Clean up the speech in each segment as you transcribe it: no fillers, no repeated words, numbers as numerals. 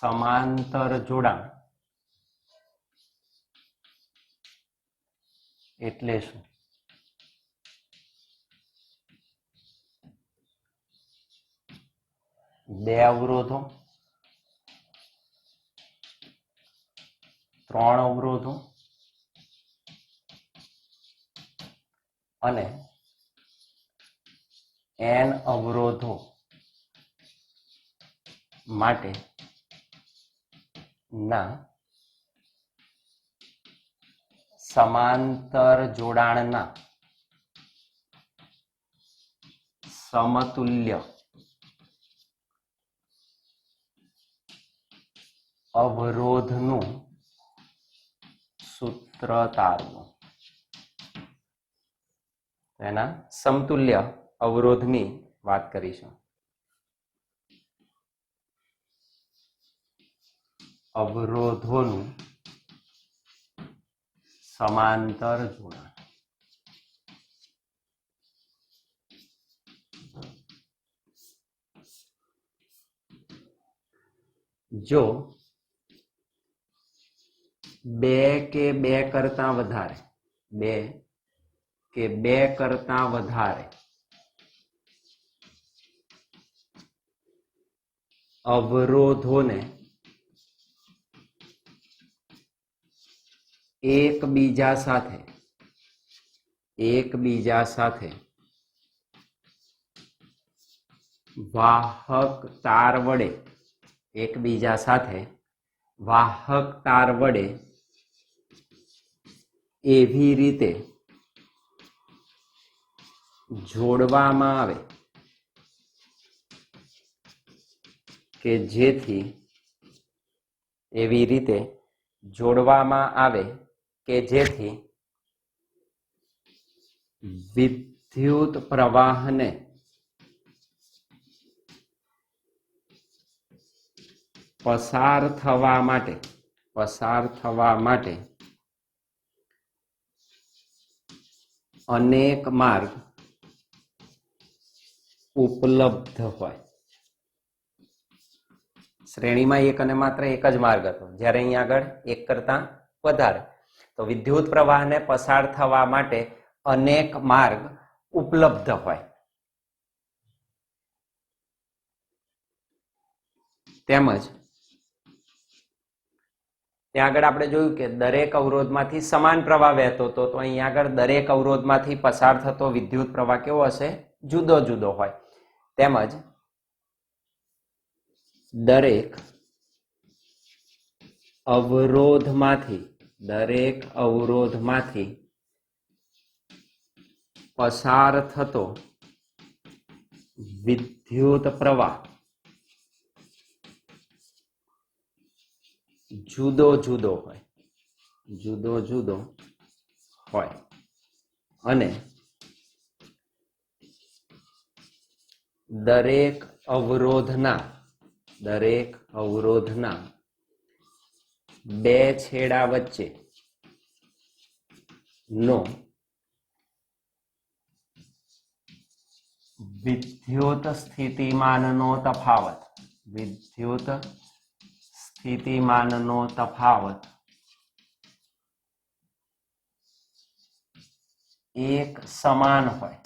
સમાંતર જોડાણ એટલે શું? બે અવરોધો, ત્રણ અવરોધો અને n અવરોધો માટે ના સમાંતર જોડાણના સમતુલ્ય અવરોધનું સૂત્ર તારવું. એના સમતુલ્ય અવરોધની વાત કરીશું. અવરોધોનું સમાંતર જોડાણ. જો બે કે બે કરતા વધારે અવરોધોને એકબીજા સાથે વાહક તાર વડે એવી રીતે જોડવામાં આવે કે જેથી વિદ્યુત પ્રવાહને પસાર થવા માટે અનેક માર્ગ ઉપલબ્ધ હોય. શ્રેણીમાં એક અને માત્ર એક જ માર્ગ હતો, જ્યારે અહીંયા આગળ એક કરતા વધારે, તો વિદ્યુત પ્રવાહને પસાર થવા માટે અનેક માર્ગ ઉપલબ્ધ હોય. તેમજ ત્યાં આગળ આપણે જોયું કે દરેક અવરોધમાંથી સમાન પ્રવાહ વહેતો હતો, તો અહીંયા આગળ દરેક અવરોધમાંથી પસાર થતો વિદ્યુત પ્રવાહ કેવો હશે? જુદો જુદો હોય. તેમજ દરેક અવરોધમાંથી પસાર થતો વિદ્યુત પ્રવાહ જુદો જુદો હોય અને દરેક અવરોધના બે છેડા વચ્ચે નો વિદ્યુત સ્થિતિમાનનો તફાવત એક સમાન હોય.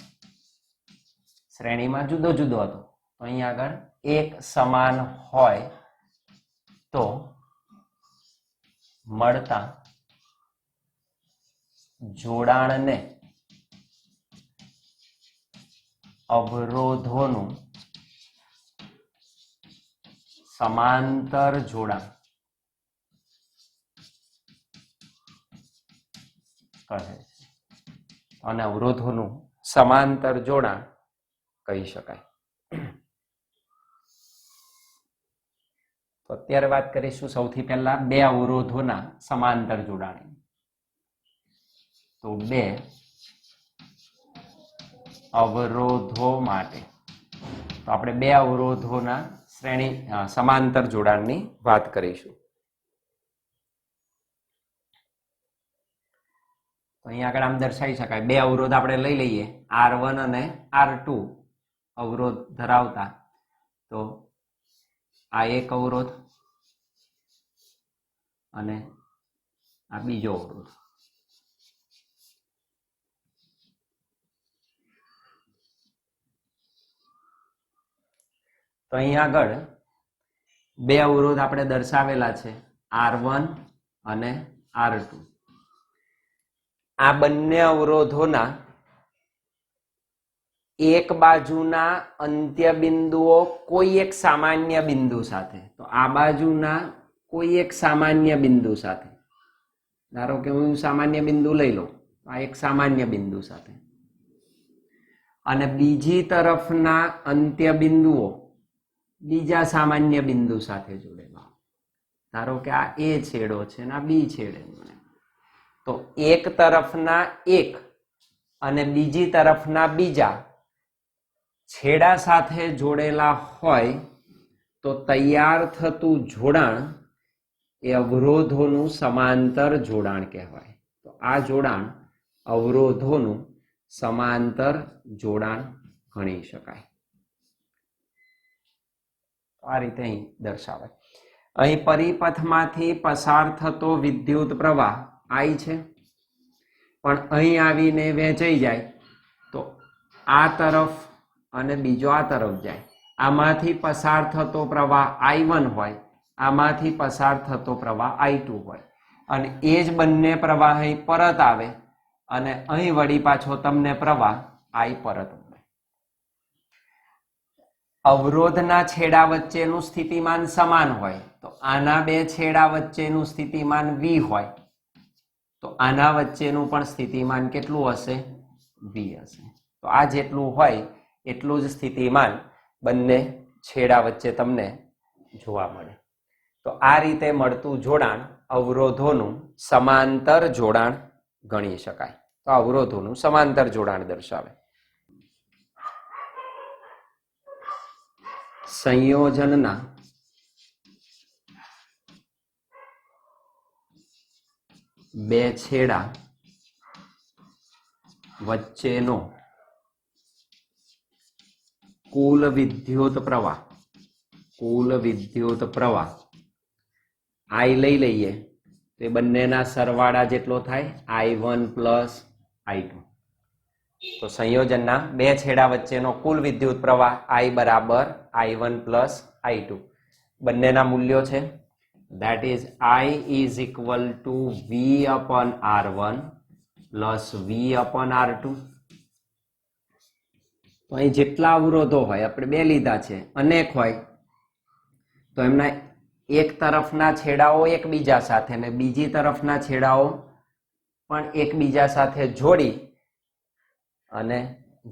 શ્રેણીમાં જુદો જુદો હતો, તો અહીંયા આગળ એક સમાન હોય તો મળતા જોડાણને અવરોધોનું સમાંતર જોડાણ કહે છે અને અવરોધોનું સમાંતર જોડાણ કહી શકાય. તો અત્યારે વાત કરીશું સૌથી પહેલા બે અવરોધોના સમાંતર જોડાણ. તો બે અવરોધો માટે તો આપણે બે અવરોધોના સમાંતર જોડાણની વાત કરીશું. તો અહીંયા આગળ આમ દર્શાવી શકાય, બે અવરોધ આપણે લઈ લઈએ, R1 અને R2 અવરોધ ધરાવતા. તો આ એક અવરોધ અને આ બીજો અવરોધ. તો અહીં આગળ બે અવરોધ આપણે દર્શાવેલા છે, R1 અને R2. આ બંને અવરોધોના એક બાજુના અંત્ય બિંદુઓ કોઈ એક સામાન્ય બિંદુ સાથે, તો આ બાજુના કોઈ એક સામાન્ય બિંદુ સાથે, ધારો કે હું સામાન્ય બિંદુ લઈ લઉં, આ એક સામાન્ય બિંદુ સાથે, અને બીજી તરફના અંત્ય બિંદુઓ બીજા સામાન્ય બિંદુ સાથે જોડેલા. ધારો કે આ A છેડો છે ને આ B છેડે, તો એક તરફના એક અને બીજી તરફના બીજા છેડા સાથે જોડેલા હોય તો તૈયાર થતું જોડાણ એ અવરોધોનું સમાંતર જોડાણ કહેવાય. તો આ જોડાણ અવરોધોનું સમાંતર જોડાણ ગણી શકાય. આ રીતે અહીં દર્શાવાય. અહીં પરિપથમાંથી પસાર થતો વિદ્યુત પ્રવાહ I છે, પણ અહીં આવીને વહેંચાઈ જાય તો આ તરફ અને બીજો આ તરફ જાય. આમાંથી પસાર થતો પ્રવાહ I1 હોય, આમાંથી પસાર થતો પ્રવાહ I2 હોય, અને એ જ બંને પ્રવાહ અહીં પરત આવે અને અહીં વળી પાછો તમને પ્રવાહ I પરત મળે. અવરોધના છેડા વચ્ચેનું સ્થિતિમાન સમાન હોય, તો આના બે છેડા વચ્ચેનું સ્થિતિમાન V હોય, તો આના વચ્ચેનું પણ સ્થિતિમાન કેટલું હશે? V હશે. તો આ જેટલું હોય એટલું જ સ્થિતિમાન બંને છેડા વચ્ચે તમને જોવા મળે. તો આ રીતે મળતું જોડાણ અવરોધોનું સમાંતર જોડાણ ગણી શકાય. તો અવરોધોનું સમાંતર જોડાણ દર્શાવે. સંયોજનના બે છેડા વચ્ચેનો કુલ વિદ્યુત પ્રવાહ I લઈ લઈએ તો એ બંનેના સરવાળા જેટલો થાય I1 પ્લસ I2. તો સંયોજનના બે છેડા વચ્ચેનો કુલ વિદ્યુત પ્રવાહ I બરાબર I1 પ્લસ I2. બંનેના મૂલ્યો છે, that is I is equal to V upon R1 plus V upon R2. તો અહીં જેટલા અવરોધો હોય, આપણે બે લીધા છે, અનેક હોય તો એમના એક તરફના છેડાઓ એકબીજા સાથે અને બીજી તરફના છેડાઓ પણ એકબીજા સાથે જોડી અને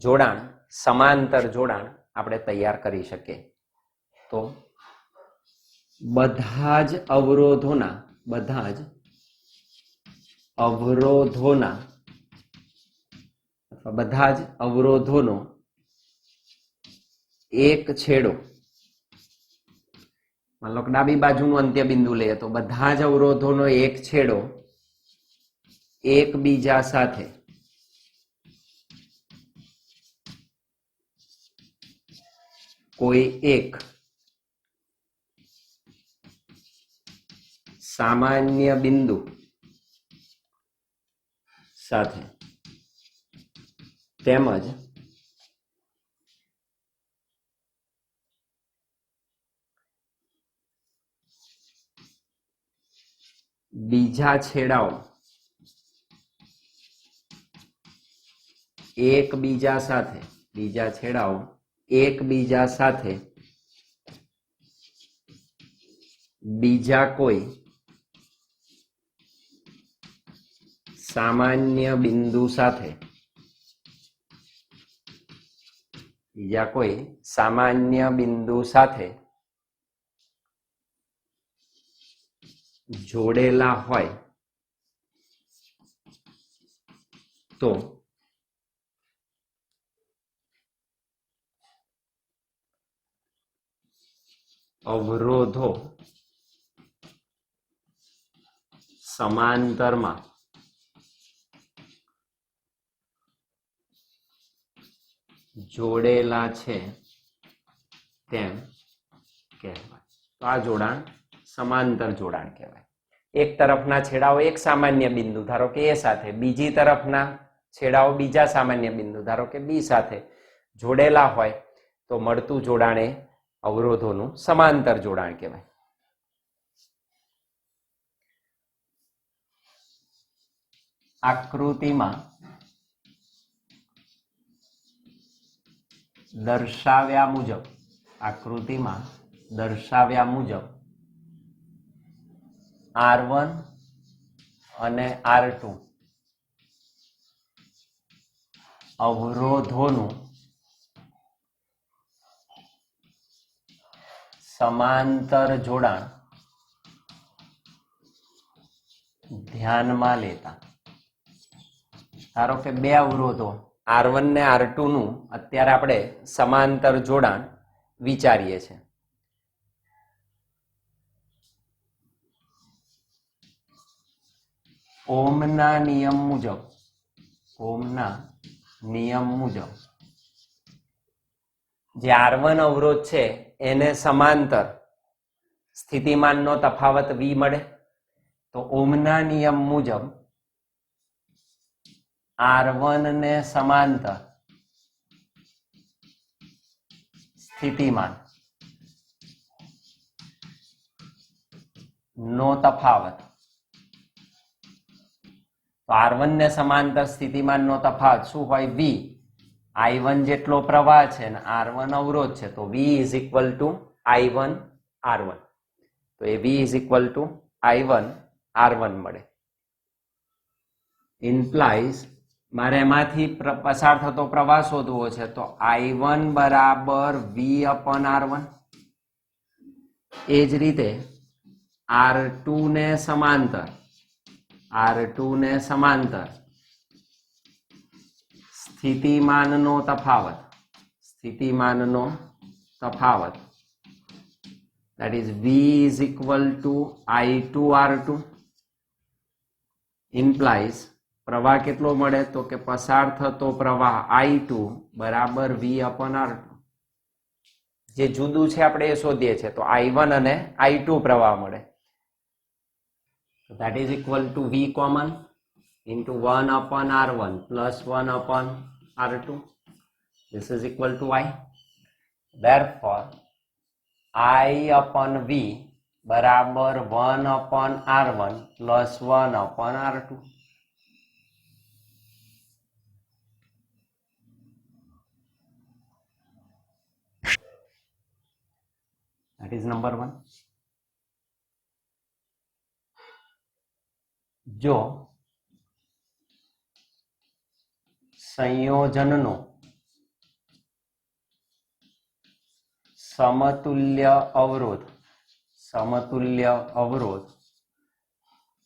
જોડાણ સમાંતર જોડાણ આપણે તૈયાર કરી શકીએ. તો બધા જ અવરોધોનો એક છેડો, માન લો કે ડાબી બાજુનું અંત્ય બિંદુ લઈએ તો બધા જ અવરોધોનો એક છેડો એકબીજા સાથે કોઈ એક સામાન્ય બિંદુ સાથે તેમજ બીજા છેડાઓ એકબીજા સાથે બીજા કોઈ સામાન્ય બિંદુ સાથે જોડેલા હોય તો અવરોધો સમાંતરમાં જોડેલા છે તેમ કહેવાય. તો આ જોડાણ સમાંતર જોડાણ કહેવાય. એક તરફના છેડાઓ એક સામાન્ય બિંદુ ધારો કે એ સાથે, બીજી તરફના છેડાઓ બીજા સામાન્ય બિંદુ ધારો કે બી સાથે જોડેલા હોય તો મળતું જોડાણ એ અવરોધોનું સમાંતર જોડાણ કહેવાય. આકૃતિમાં દર્શાવ્યા મુજબ R1 અને R2 અવરોધોનું સમાંતર જોડાણ ધ્યાનમાં લેતા. ધારો કે બે અવરોધો R1 ને R2 નું અત્યારે આપણે સમાંતર જોડાણ વિચારીએ છીએ. ઓહમના નિયમ મુજબ જે R1 અવરોધ છે એને સમાંતર સ્થિતિમાનનો તફાવત V મળે. તો ઓહમના નિયમ મુજબ R1 ને સમાંતર સ્થિતિમાન નો તફાવત. તો R1 ને સમાંતર સ્થિતિમાનનો તફાવત શું હોય? V. I1 જેટલો પ્રવાહ છે ને R1 અવરોધ છે તો V is equal to I1 R1. તો એ V is equal to I1 R1 મળે. ઇમ્પ્લાઇઝ મારે એમાંથી પસાર થતો પ્રવાહ શોધવો છે તો I1 બરાબર V upon R1. એ જ રીતે R2 ને સમાંતર સ્થિતિમાનનો તફાવત that is V is equal to I2 R2 implies પ્રવાહ કેટલો મળે તો કે પસાર થતો પ્રવાહ I2 બરાબર V upon R2. જે જુદું છે આપણે એ શોધીએ છીએ તો I1 અને I2 પ્રવાહ મળે. that is equal to V common into 1 upon R1 plus 1 upon R2. This is equal to I. Therefore, I upon V बराबर 1 upon R1 plus 1 upon R2. That is number 1. જો સંયોજનનો સમતુલ્ય અવરોધ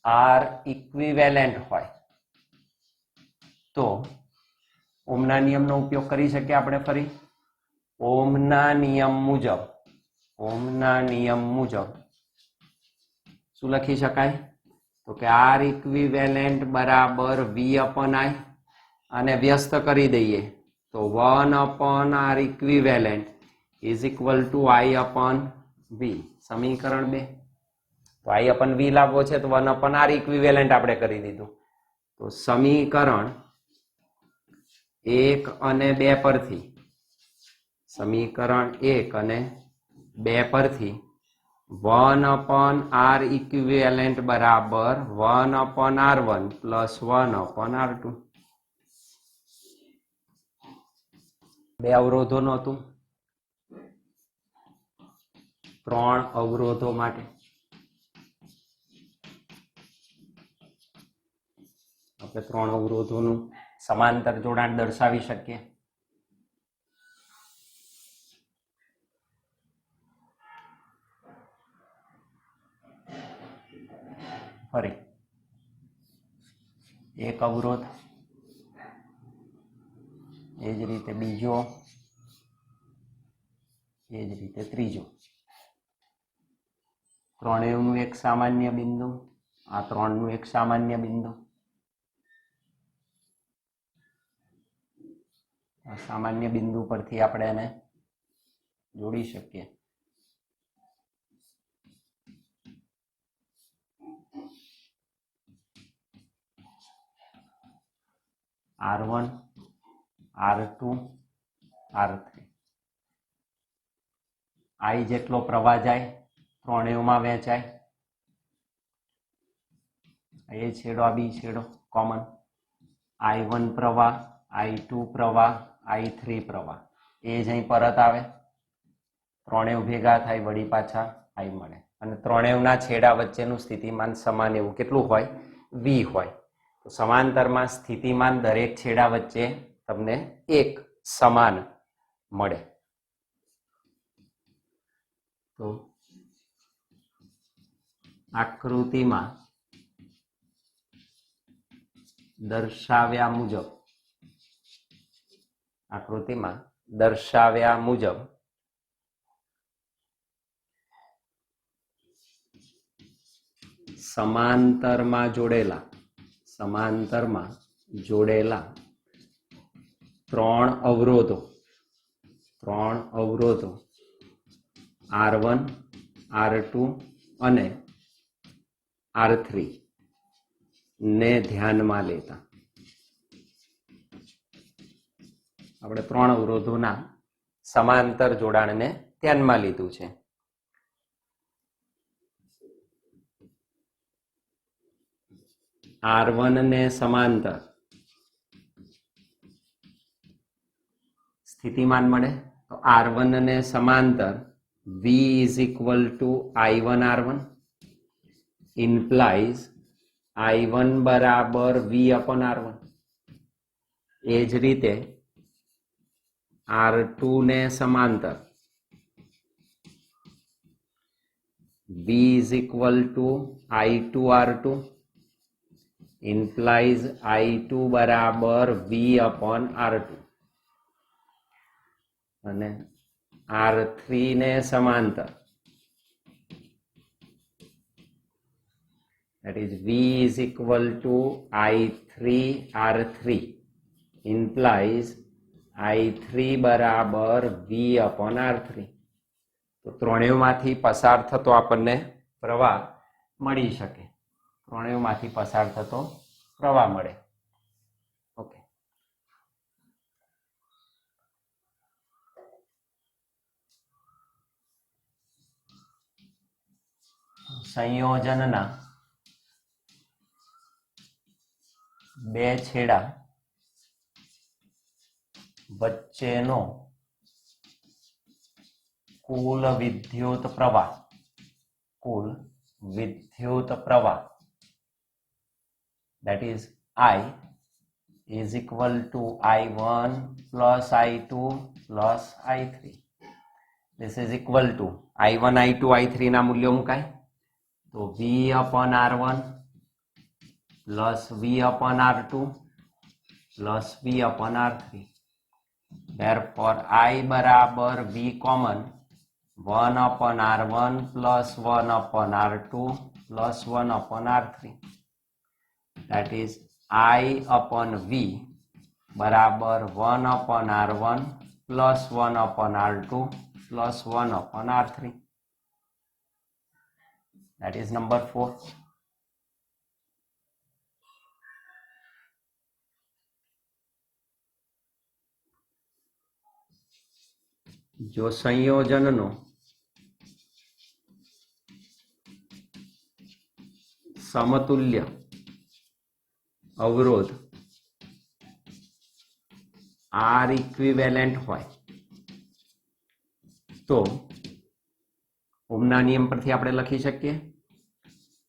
R equivalent હોય તો ઓહમના નિયમનો ઉપયોગ કરી શકીએ આપણે ફરી. ઓહમના નિયમ મુજબ શું લખી શકાય તો કે R ઇક્વિવેલેન્ટ બરાબર V upon I અને વ્યસ્ત કરી દઈએ તો 1 upon R equivalent is equal to I upon V. સમીકરણ 2. તો I upon V લાવવો છે તો 1 upon R ઇક્વિવેલેન્ટ આપણે કરી દીધું. તો સમીકરણ 1 અને 2 પરથી 1 upon R equivalent બરાબર 1 upon R1 plus 1 upon R2. બે અવરોધો નહોતું, 3 અવરોધો માટે આપણે 3 અવરોધોનું સમાંતર જોડાણ દર્શાવી શકીએ. ફરી એક અવરોધ, એ જ રીતે બીજો, એ જ રીતે ત્રીજો. ત્રણેયનું એક સામાન્ય બિંદુ, આ ત્રણનું એક સામાન્ય બિંદુ. આ સામાન્ય બિંદુ પરથી આપણે એને જોડી શકીએ. R1 R2 R3 I જેટલો પ્રવાહ જાય ત્રણેયમાં વહેંચાય એ છેડો આ બી છેડો કોમન I1 પ્રવાહ I2 પ્રવાહ I3 પ્રવાહ એ જ અહીં પરત આવે ત્રણેય ભેગા થાય વળી પાછા I મળે અને ત્રણેયના છેડા વચ્ચેનું સ્થિતિમાન સમાન એવું કેટલું હોય V હોય તો સમાંતરમાં સ્થિતિમાન દરેક છેડા વચ્ચે તમને એક સમાન મળે તો આકૃતિમાં દર્શાવ્યા મુજબ સમાંતરમાં જોડેલા ત્રણ અવરોધો R1 R2 અને R3 ને ધ્યાનમાં લેતા આપણે ત્રણ અવરોધોના સમાંતર જોડાણને ધ્યાનમાં લીધું છે R1 ને સમાંતર સ્થિતિમાન મળે તો R1 ને સમાંતર V is equal to I1 R1 implies I1 બરાબર V upon R1 એ જ રીતે R2 ને સમાંતર V is equal to I2 R2 implies I2 બરાબર V upon R2 અને R3 ને સમાંતર that is V is equal to I3 R3 implies I3 બરાબર V upon R3 તો ત્રણેયમાંથી પસાર થતો આપણને પ્રવાહ મળી શકે ત્રણેયમાંથી પસાર થતો પ્રવાહ મળે ઓકે સંયોજનના બે છેડા વચ્ચેનો કુલ વિદ્યુત પ્રવાહ that is I is equal to I1 plus I2 plus I3 this is equal to I1 I2 I3 ના મૂલ્યો મુકાય તો V upon R1 plus V upon R2 plus V upon R3 therefore I બરાબર V common 1 upon R1 plus 1 upon R2 plus 1 upon R3 that is I upon V બરાબર 1 upon R1 plus 1 upon R2 plus 1 upon R3 that is number 4 જો સંયોજનનો સમતુલ્ય અવરોધ R equivalent હોય તો ઓહમના નિયમ પરથી આપણે લખી શકીએ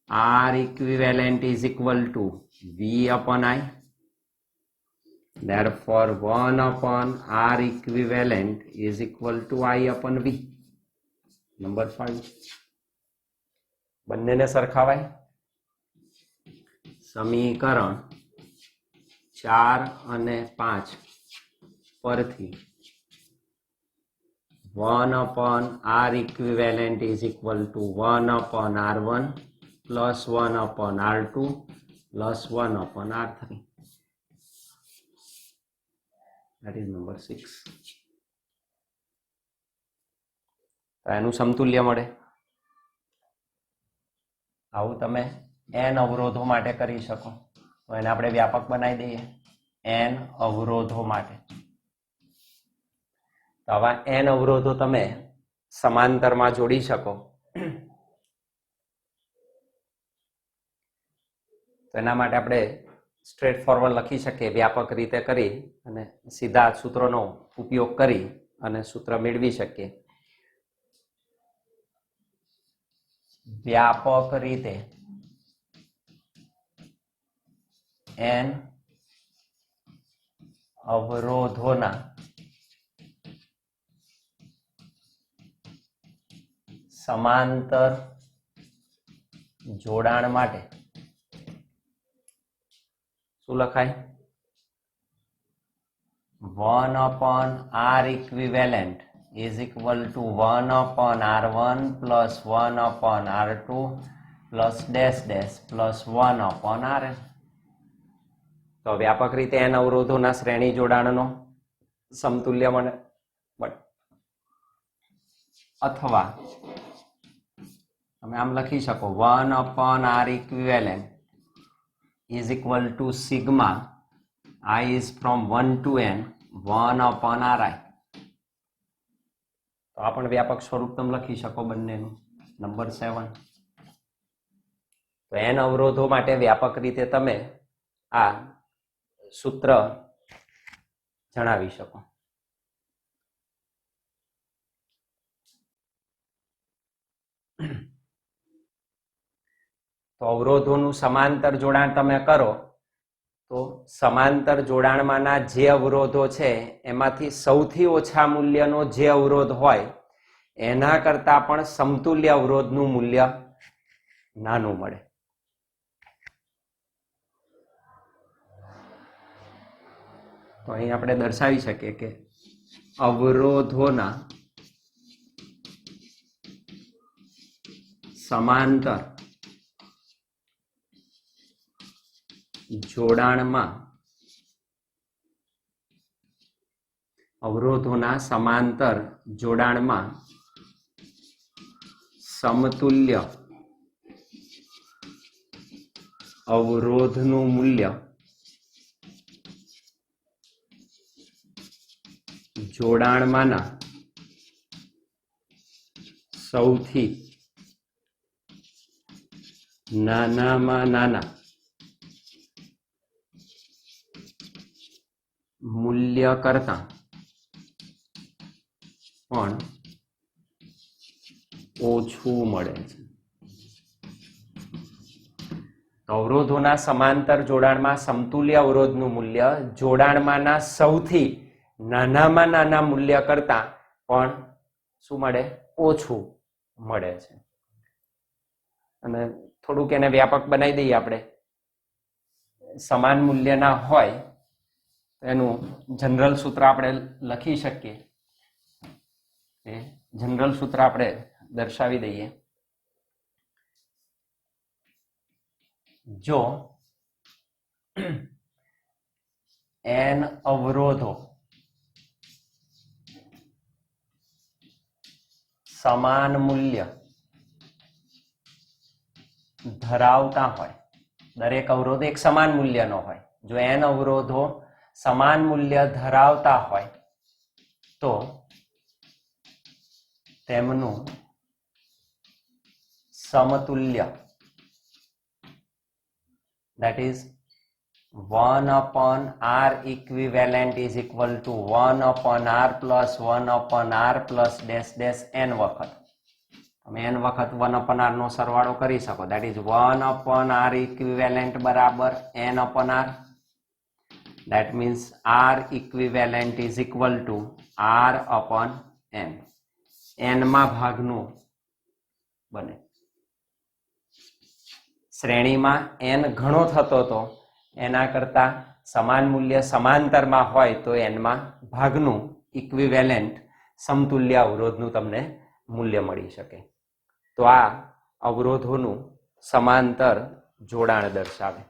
R equivalent is equal to V upon I therefore 1 upon R equivalent is equal to I upon V number 5 બંનેને સરખાવાય સમીકરણ 4 અને 5 પરથી 1 upon R equivalent is equal to 1 upon R1 plus 1 upon R2 plus 1 upon R3 that is number 6 એનું સમતુલ્ય મળે આવું તમે n અવરોધો માટે કરી શકો તો એને આપણે વ્યાપક બનાવી દઈએ n અવરોધો માટે. તો આવા n અવરોધો તમે સમાંતરમાં જોડી શકો. તો એના માટે આપણે સ્ટ્રેટ ફોરવર્ડ લખી શકીએ વ્યાપક રીતે કરી અને સીધા સૂત્રોનો ઉપયોગ કરી અને સૂત્ર મેળવી શકીએ. વ્યાપક રીતે n અવરોધોના સમાંતર જોડાણ માટે શું લખાય? 1/R equivalent is equal to 1/R1 plus 1/R2 plus dash dash plus 1/Rn. તો વ્યાપક રીતે n અવરોધોના શ્રેણી જોડાણનો સમતુલ્ય મળે. અથવા તમે આમ લખી શકો 1/R equivalent is equal to sigma I is from 1 to n 1/Ri. તો આ પણ વ્યાપક સ્વરૂપ તમે લખી શકો બંનેનું. નંબર 7. તો n અવરોધો માટે વ્યાપક રીતે તમે આ સૂત્ર જણાવી શકો. તો અવરોધોનું સમાંતર જોડાણ તમે કરો તો સમાંતર જોડાણમાંના જે અવરોધો છે એમાંથી સૌથી ઓછા મૂલ્યનો જે અવરોધ હોય એના કરતા પણ સમતુલ્ય અવરોધનું મૂલ્ય નાનું મળે. તો અહીં આપણે દર્શાવી શકીએ કે અવરોધોના સમાંતર જોડાણમાં સમતુલ્ય અવરોધનું મૂલ્ય જોડાણમાંના સૌથી નાનામાં નાના મૂલ્ય કરતા પણ ઓછું મળે છે. અવરોધોના સમાંતર જોડાણમાં સમતુલ્ય અવરોધનું મૂલ્ય જોડાણમાંના સૌથી નાનામાં નાના મૂલ્ય કરતા પણ શું મળે? ઓછું મળે છે. અને થોડુંક એને વ્યાપક બનાવી દઈએ આપણે. સમાન મૂલ્યના હોય એનું જનરલ સૂત્ર આપણે લખી શકીએ. જનરલ સૂત્ર આપણે દર્શાવી દઈએ. જો n અવરોધો સમાન મૂલ્ય ધરાવતા હોય, દરેક અવરોધ એક સમાન મૂલ્યનો હોય, જો n અવરોધો સમાન મૂલ્ય ધરાવતા હોય તો તેમનું સમતુલ્ય, that is 1/R equivalent is equal to 1/R plus 1/R plus dash dash n વખત. તમે n વખત 1/R નો સરવાળો કરી શકો. that is 1/R equivalent બરાબર n/R. that means R equivalent is equal to R/n. n માં ભાગનું બને. શ્રેણીમાં n ઘણો થતો હતો એના કરતા સમાન મૂલ્ય સમાંતરમાં હોય તો n માં ભાગનું ઇક્વિવેલેન્ટ સમતુલ્ય અવરોધનું તમને મૂલ્ય મળી શકે. તો આ અવરોધોનું સમાંતર જોડાણ દર્શાવે.